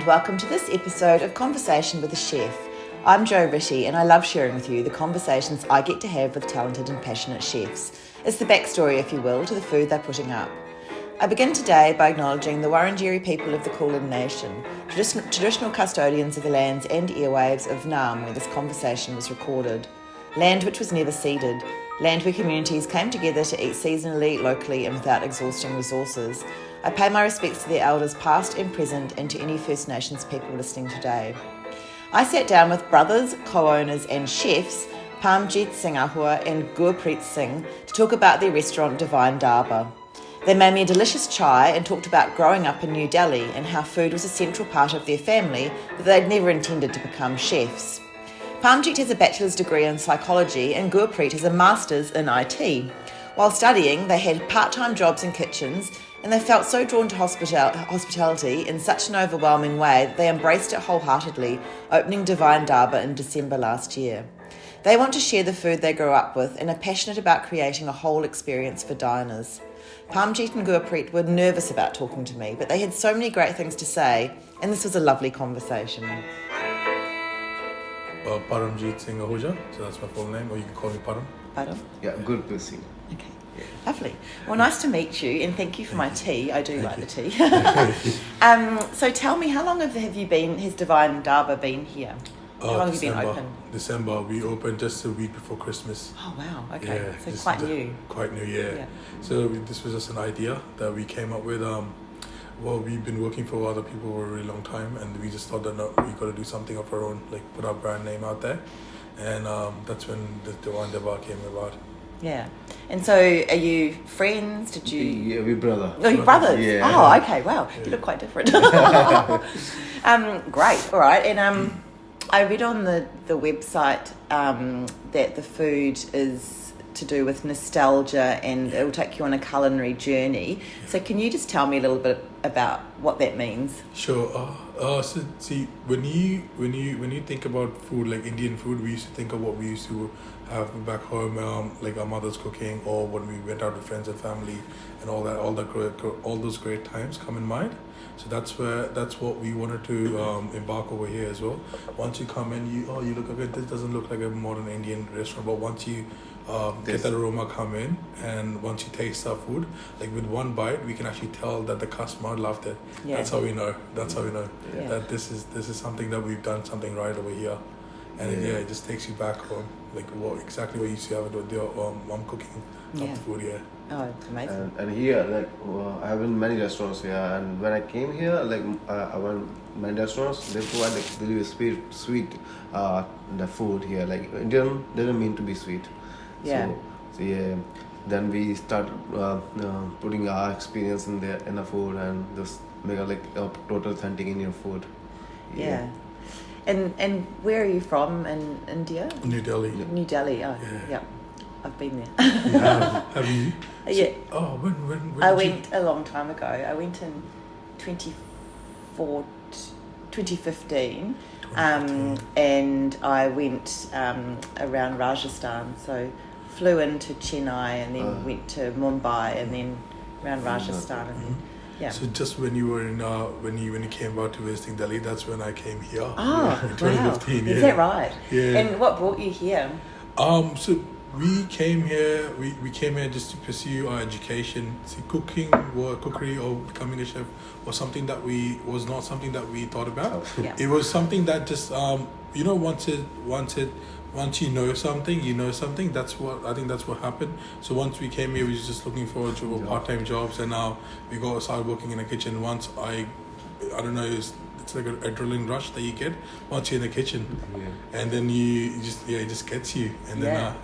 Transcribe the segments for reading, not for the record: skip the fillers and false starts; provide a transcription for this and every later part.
welcome to this episode of Conversation with a Chef. I'm Jo Ritty and I love sharing with you the conversations I get to have with talented and passionate chefs. It's the backstory, if you will, to the food they're putting up. I begin today by acknowledging the Wurundjeri people of the Kulin Nation, traditional custodians of the lands and airwaves of Naarm where this conversation was recorded. Land which was never ceded, land where communities came together to eat seasonally, locally and without exhausting resources. I pay my respects to their elders past and present and to any First Nations people listening today. I sat down with brothers, co-owners and chefs Parmjit Singh Ahuja and Gurpreet Singh to talk about their restaurant Divine Darbar. They made me a delicious chai and talked about growing up in New Delhi and how food was a central part of their family, but they'd never intended to become chefs. Parmjit has a bachelor's degree in psychology and Gurpreet has a master's in IT. While studying, they had part-time jobs in kitchens and they felt so drawn to hospitality in such an overwhelming way that they embraced it wholeheartedly, opening Divine Darbar in December last year. They want to share the food they grew up with and are passionate about creating a whole experience for diners. Parmjit and Gurpreet were nervous about talking to me, but they had so many great things to say, and this was a lovely conversation. Parmjit Singh Ahuja, so that's my full name, or you can call me Param. Param? Yeah, Gurpreet Singh. Okay, lovely. Well, nice to meet you, and thank you for my tea. I do like the tea. So tell me, how long has Divine Darbar been here? How long have you been open? December. We opened just a week before Christmas. Oh, wow. Okay. Yeah, So quite new. Quite new, yeah. So this was just an idea that we came up with. Well, we've been working for other people for a really long time, and we just thought that no, we got to do something of our own, like put our brand name out there. And that's when the Divine Darbar came about. Yeah. And so are you friends? Did you... Yeah, we're brother. Oh, you're brothers? Yeah. Oh, okay. Wow. You look quite different. Great. All right. And I read on the website that the food is to do with nostalgia and it'll take you on a culinary journey. So can you just tell me a little bit about what that means? Sure. So see, when you think about food, like Indian food, we used to think of what we used to have back home, like our mother's cooking, or when we went out with friends and family, and all those great times come in mind. So that's what we wanted to embark over here as well. Once you come in, you look okay. This doesn't look like a modern Indian restaurant, but once you get that aroma come in, and once you taste our food, like with one bite, we can actually tell that the customer loved it. Yeah. That's how we know. Yeah. That this is something that we've done something right over here, and it just takes you back home, like exactly what you used to have with your mom cooking up the food. Yeah. Oh, it's amazing. And here, like, I have been many restaurants here, and when I came here, like, I went many restaurants, they provide like really sweet the food here. Like, Indian didn't mean to be sweet. Yeah. So yeah, then we started putting our experience in the food and just make a total authentic Indian food. Yeah. And where are you from in India? New Delhi. New Delhi. Oh, yeah. I've been there. Have you? Yeah. Oh, when I went a long time ago. I went in 2015. And I went around Rajasthan. So flew into Chennai and then went to Mumbai and then around Rajasthan and then, yeah. So just when you were in when you came out to visiting Delhi, that's when I came here. Oh, in 2015. wow. Is that right? Yeah. And what brought you here? So we came here. We came here just to pursue our education. See, cookery or becoming a chef was something that was not something that we thought about. Yeah. It was something that just once you know something. That's what happened. So once we came here, we were just looking forward to part-time jobs, and now we started working in a kitchen. Once I don't know. It's like an adrenaline rush that you get once you're in the kitchen, and then it just gets you. And then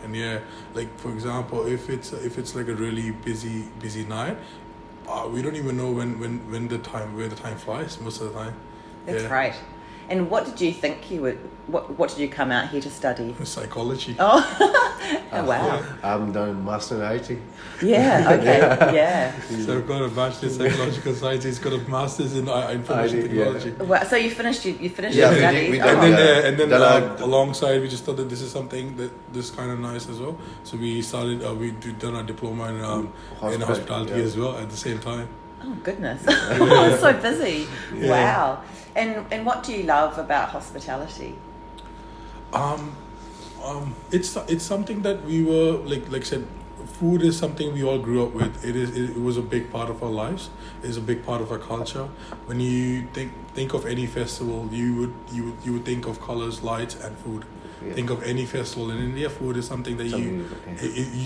like for example, if it's like a really busy night, we don't even know where the time flies most of the time. That's great. And what did you think you would? What did you come out here to study? Psychology. Oh, wow! I'm done master in IT. Yeah. Okay. Yeah. So I've got a bachelor's in psychological science. He's got a master's in information technology. Well, so you finished your studies. And then alongside, we just thought that this is something that this kind of nice as well. So we started. We've done our diploma in hospitality as well at the same time. Oh goodness, it's so busy. Yeah. Wow. And what do you love about hospitality? It's something that we were like I said, food is something we all grew up with. It was a big part of our lives. It's a big part of our culture. When you think of any festival, you would think of colors, lights, and food. Yeah. Think of any festival in India, food is something that you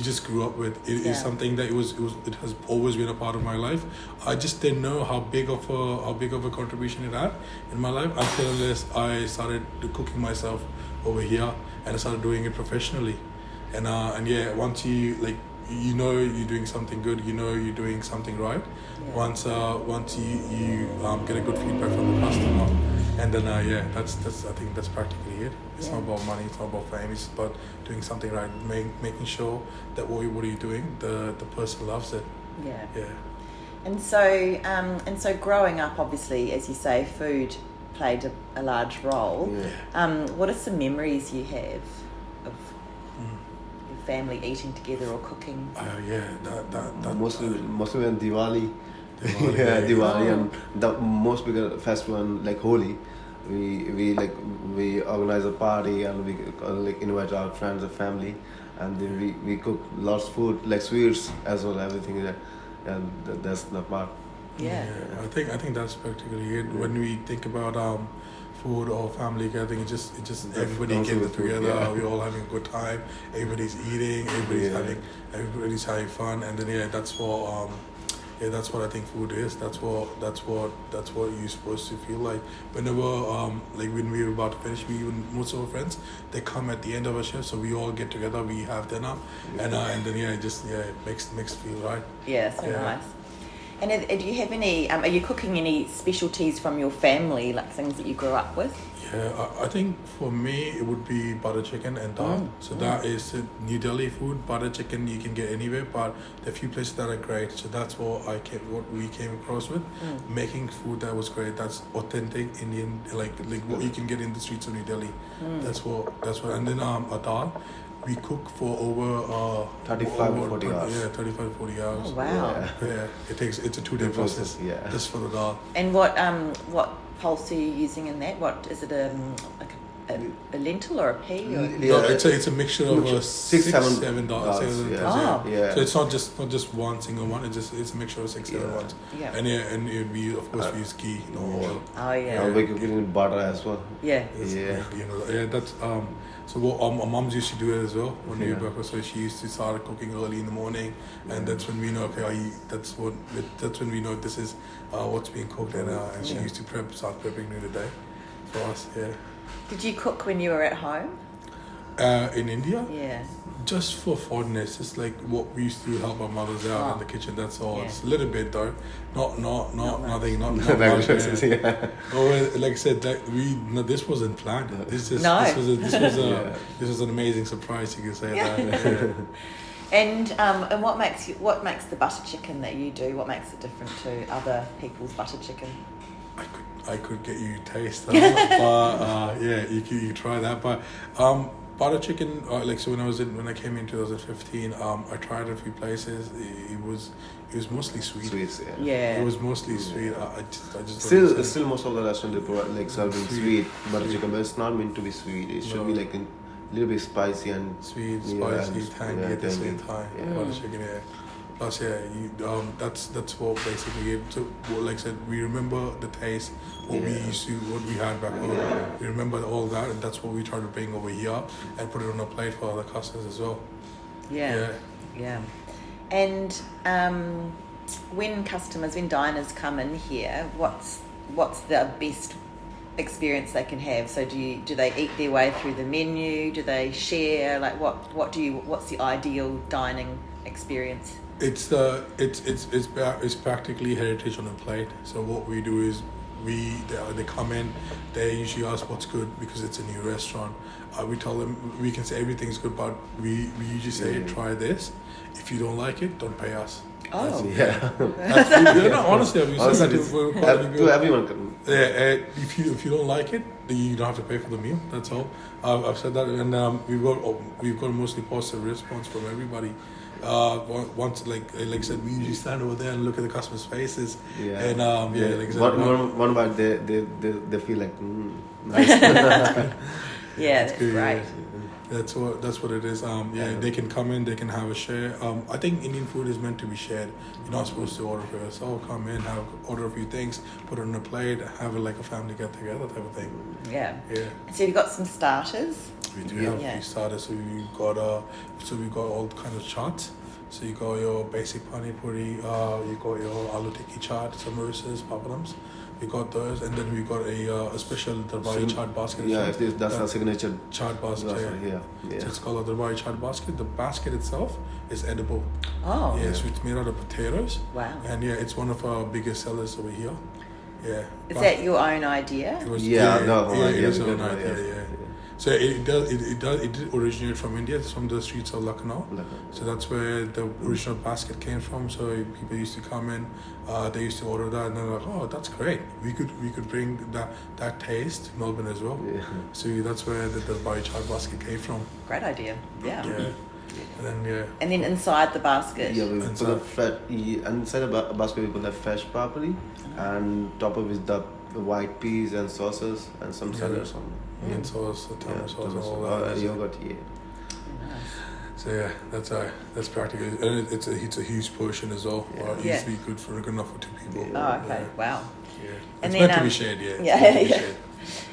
just grew up with. It is something that it has always been a part of my life. I just didn't know how big of a contribution it had in my life unless I started cooking myself over here and I started doing it professionally. And yeah, once you you're doing something good, you're doing something right. Yeah. Once you get a good feedback from the customer, and then that's I think that's practically it. It's not about money, it's not about fame. It's about doing something right, making sure that what are you doing, the person loves it. Yeah. Yeah. And so growing up, obviously, as you say, food played a large role. Yeah. What are some memories you have of your family eating together or cooking? That mostly when Diwali. Diwali, Yeah, yeah. Diwali and the most bigger festival like Holi. We organize a party and we invite our friends and family, and then we cook lots of food like sweets as well, everything that, and that's the part. Yeah. I think that's practically it. When we think about food or family, I think it just everybody Also gets with food, together. yeah. We're all having a good time. Everybody's eating. Everybody's having fun, and then that's what I think food is. That's what you're supposed to feel like. Whenever when we were about to finish, most of our friends, they come at the end of our shift, so we all get together, we have dinner, and then it makes it feel right. Yeah, so nice. And do you have any? Are you cooking any specialties from your family, like things that you grew up with? Yeah, I think for me it would be butter chicken and dal. So that is New Delhi food. Butter chicken you can get anywhere, but there are a few places that are great. So that's what we came across with, making food that was great. That's authentic Indian, like what you can get in the streets of New Delhi. That's what. And then a dal. We cook for over 35 or 40 hours. Yeah, 35 to 40 hours. Oh wow! Yeah, it's a 2-day process. Yeah. Just for the dal. And what pulse are you using in that? What is it? Like a lentil or a pea? Or? No, it's a mixture of Six, seven dals. dals, yeah. Oh. Yeah. So it's not just one single one. It's a mixture of 6-7 ones. Yeah. And we of course we use ghee, oil. Oh yeah. And we cook it in butter as well. Yeah. Yeah. That's so what our mums used to do it as well when we were back. So she used to start cooking early in the morning, and that's when we know that's when we know this is what's being cooked, and she used to start prepping during the day for us. Yeah. Did you cook when you were at home? In India? Yeah. Just for fondness, just like what we used to help our mothers out in the kitchen. That's all. Yeah. It's a little bit though, not nothing, not Like much. yeah. Oh, like I said, this wasn't planned. This was an amazing surprise. You can say that. And what makes the butter chicken that you do? What makes it different to other people's butter chicken? I could get you to taste that, but you try that. But butter chicken, so when I came in 2015, I tried a few places. It was mostly sweet. Sweets, yeah. Yeah. It was mostly sweet. I just Still most of the restaurants they provide like serving sweet butter chicken, but it's not meant to be sweet. It should be like a little bit spicy and sweet, yeah, spicy, tangy at the same time. Yeah. Butter chicken, yeah. Plus, that's what basically it. So, like I said, we remember the taste, what we had back home. We remember all that, and that's what we try to bring over here and put it on a plate for other customers as well. Yeah. And when diners come in here, what's the best experience they can have? So do they eat their way through the menu? Do they share? Like what's the ideal dining experience? It's practically heritage on a plate. So what we do is they come in, they usually ask what's good because it's a new restaurant. We tell them we can say everything's good, but we usually say try this. If you don't like it, don't pay us. Oh Yeah. Honestly, we said that to everyone. Yeah, if you don't like it, then you don't have to pay for the meal. That's all. I've said that, and we've got mostly positive response from everybody. Once, like I said, we usually stand over there and look at the customers' faces. Yeah. And like I said, one bite they feel like nice. Yeah, that's good, great. That's what it is. They can come in, they can have a share. I think Indian food is meant to be shared. You're not supposed to order for yourself. Come in, order a few things, put it on a plate, have it like a family get together type of thing. Yeah. Yeah. So you've got some starters. We do have a few starters. So we've got all kinds of chaats. So you got your basic pani puri, you got your aloo tikki chaat, samosas, papadums. We got those, and then we got a special Darbari chaat basket. Yeah, that's our signature chaat basket. Yeah. So it's called a Darbari chaat basket. The basket itself is edible. Oh. Yeah, so it's made out of potatoes. Wow. And it's one of our biggest sellers over here. Yeah. Is that your own idea? It was, it is our own idea. Yeah. So it did originate from India. It's from the streets of Lucknow. So that's where the original basket came from. So people used to come in, they used to order that, and they're like, "Oh, that's great. We could bring that taste to Melbourne as well." Yeah. So that's where the Darbari chaat basket came from. Great idea. Yeah. And then And then inside the basket. Yeah, we put a inside a basket we put a fresh papri, and top of is the white peas and sauces and some salads on. Onion sauce, tomato sauce, and all that. Yogurt, So that's practically, and it's a huge portion as well. Easily good enough for two people. Oh, okay. Wow. Yeah. And It's then, meant to be shared, yeah. Yeah.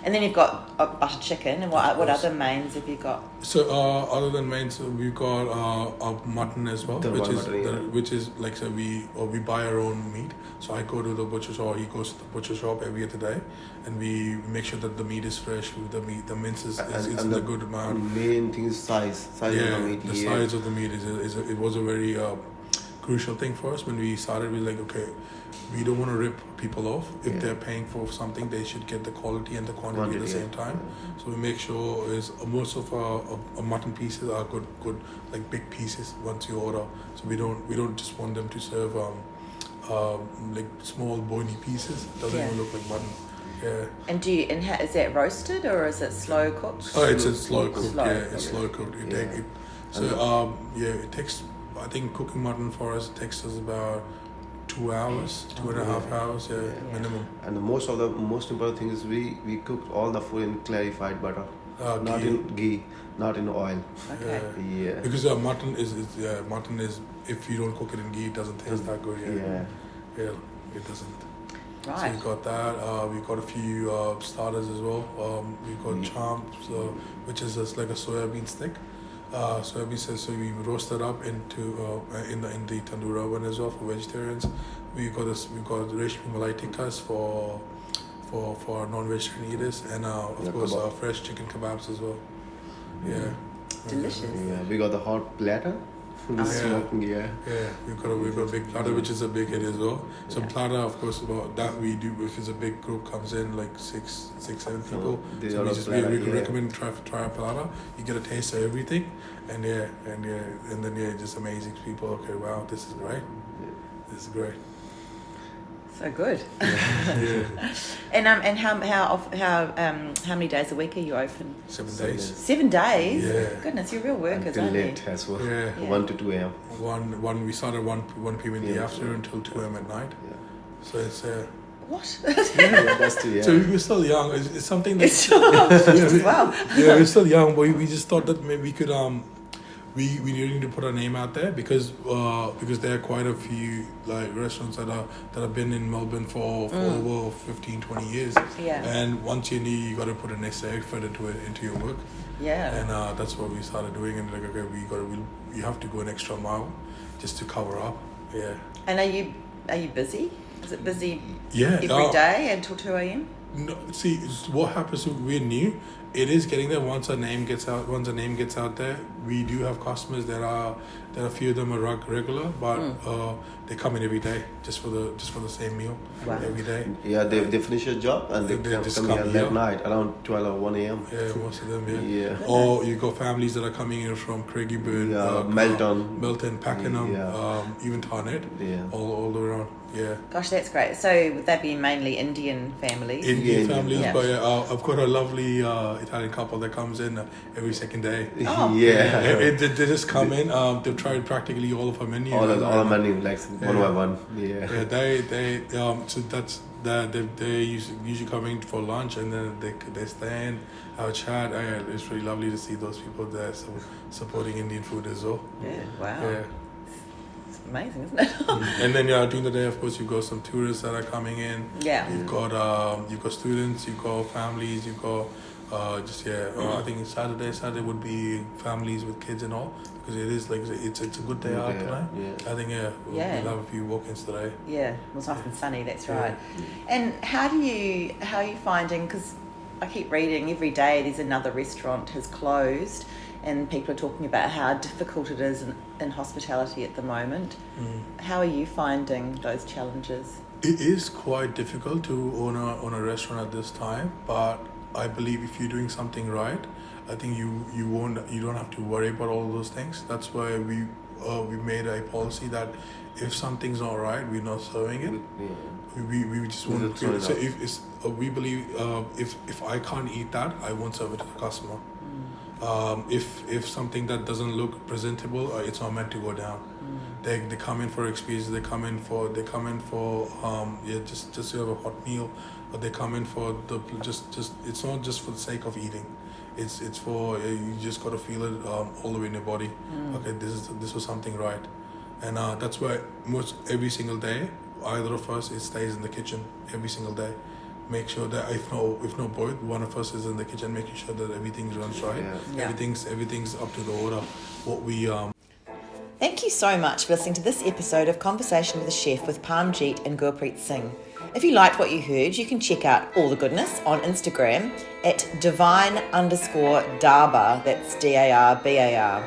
And then you've got butter chicken, and what other mains have you got? So other than mains, we've got our mutton as well, which is like, so we buy our own meat. So I go to the butcher shop, he goes to the butcher shop every other day, and we make sure that the meat is fresh. The mince is in a good amount. Main thing is size of the meat. The size of the meat it was a very crucial thing for us when we started. We were like, okay, we don't want to rip people off. If they're paying for something, they should get the quality and the quantity at the same time. So we make sure most of our mutton pieces are good like big pieces once you order. So we don't just want them to serve like small bony pieces. It doesn't even look like mutton. Yeah. And is that roasted or is it slow cooked? Oh, it's a slow cooked. It's slow cooked. It takes. I think cooking mutton for us takes us about 2 hours, 2.5 hours, minimum. And the most important thing is we cook all the food in clarified butter, not in ghee, not in oil. Okay. Yeah. Because mutton is if you don't cook it in ghee, it doesn't taste that good. Yeah, it doesn't. Right. So we got that. We got a few starters as well. We got champs, which is just like a soybean stick. Soybean stick. So we roast it up into in the tandoor oven as well for vegetarians. We got reshmi malai tikkas for non-vegetarian eaters, and of course fresh chicken kebabs as well. Yeah. Delicious. Yeah, we got the hot platter. Smoking, we've got a big platter, which is a big hit as well. So platter, of course, about that we do. If it's a big group comes in, like 7 people, so we recommend try a platter. You get a taste of everything, and then just amazing people. Okay, wow, this is great. This is great. So good. Yeah. And how many days a week are you open? 7 days. 7 days? Yeah. Goodness, you're real workers, until aren't you? late as well. Yeah. 1 to 2 a.m. We start at 1 p.m. in the afternoon until 2 a.m. at night. Yeah. So it's What? That's too, So we're still young. It's something that Wow. Yeah, we're still young, but we just thought that maybe we could we needed to put our name out there because there are quite a few like restaurants that have been in Melbourne for over 15-20 years. Yeah. And once you got to put an extra effort into your work. Yeah. And that's what we started doing, and like, okay, you have to go an extra mile just to cover up. Yeah. And are you busy? Is it busy Yeah. every day until 2 a.m.? No, see, what happens is we're new. It is getting there once our name gets out there. We do have customers that are a few of them are regular, but they come in every day just for the same meal every day. Yeah, they finish a job and they come here late night around 12 or 1 a.m. Yeah, most of them. Yeah. Or you got families that are coming in from Craigieburn, Melton, Pakenham, even Tarnet, all the way around. Yeah. Gosh, that's great. So would that be mainly Indian families? Indian families, Yeah. but I've got a lovely Italian couple that comes in every second day. Oh. Yeah. They just come in. They've tried practically all of our menu. All the menu, like one by one. Yeah. Yeah, they so that's they usually coming for lunch, and then they stand, have a chat. It's really lovely to see those people there supporting Indian food as well. Yeah, wow. Yeah. It's amazing, isn't it? And then during the day, of course, you've got some tourists that are coming in. Yeah. You've got students, you've got families, you've got I think Saturday would be families with kids and all, because it is like it's a good day out tonight. Yeah. I think we'll have a few walk-ins today. Yeah, it was nice and sunny, that's Yeah. right. And how are you finding, because I keep reading every day there's another restaurant has closed, and people are talking about how difficult it is in hospitality at the moment. How are you finding those challenges? It is quite difficult to own a restaurant at this time, but I believe if you're doing something right, I think you don't have to worry about all those things. That's why we made a policy that if something's not right, we're not serving it. We just won't. So we believe if I can't eat that, I won't serve it to the customer. If something that doesn't look presentable, it's not meant to go down. They come in for experience. They come in for just to have a hot meal. Or they come in for just it's not just for the sake of eating. It's for you just got to feel it all the way in your body. Okay, this was something right, and that's why every single day, either of us stays in the kitchen every single day. Make sure that if not both, one of us is in the kitchen, making sure that everything runs right. Yeah. Everything's up to the order. What we Thank you so much for listening to this episode of Conversation with a Chef with Parmjit and Gurpreet Singh. If you liked what you heard, you can check out all the goodness on Instagram at Divine_Darbar, that's DARBAR.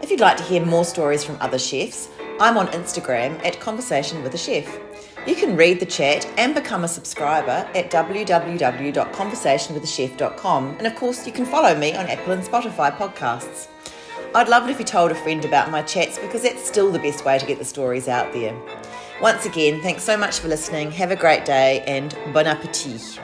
If you'd like to hear more stories from other chefs, I'm on Instagram at Conversation with a Chef. You can read the chat and become a subscriber at www.conversationwithachef.com, and of course you can follow me on Apple and Spotify podcasts. I'd love it if you told a friend about my chats, because that's still the best way to get the stories out there. Once again, thanks so much for listening. Have a great day and bon appétit.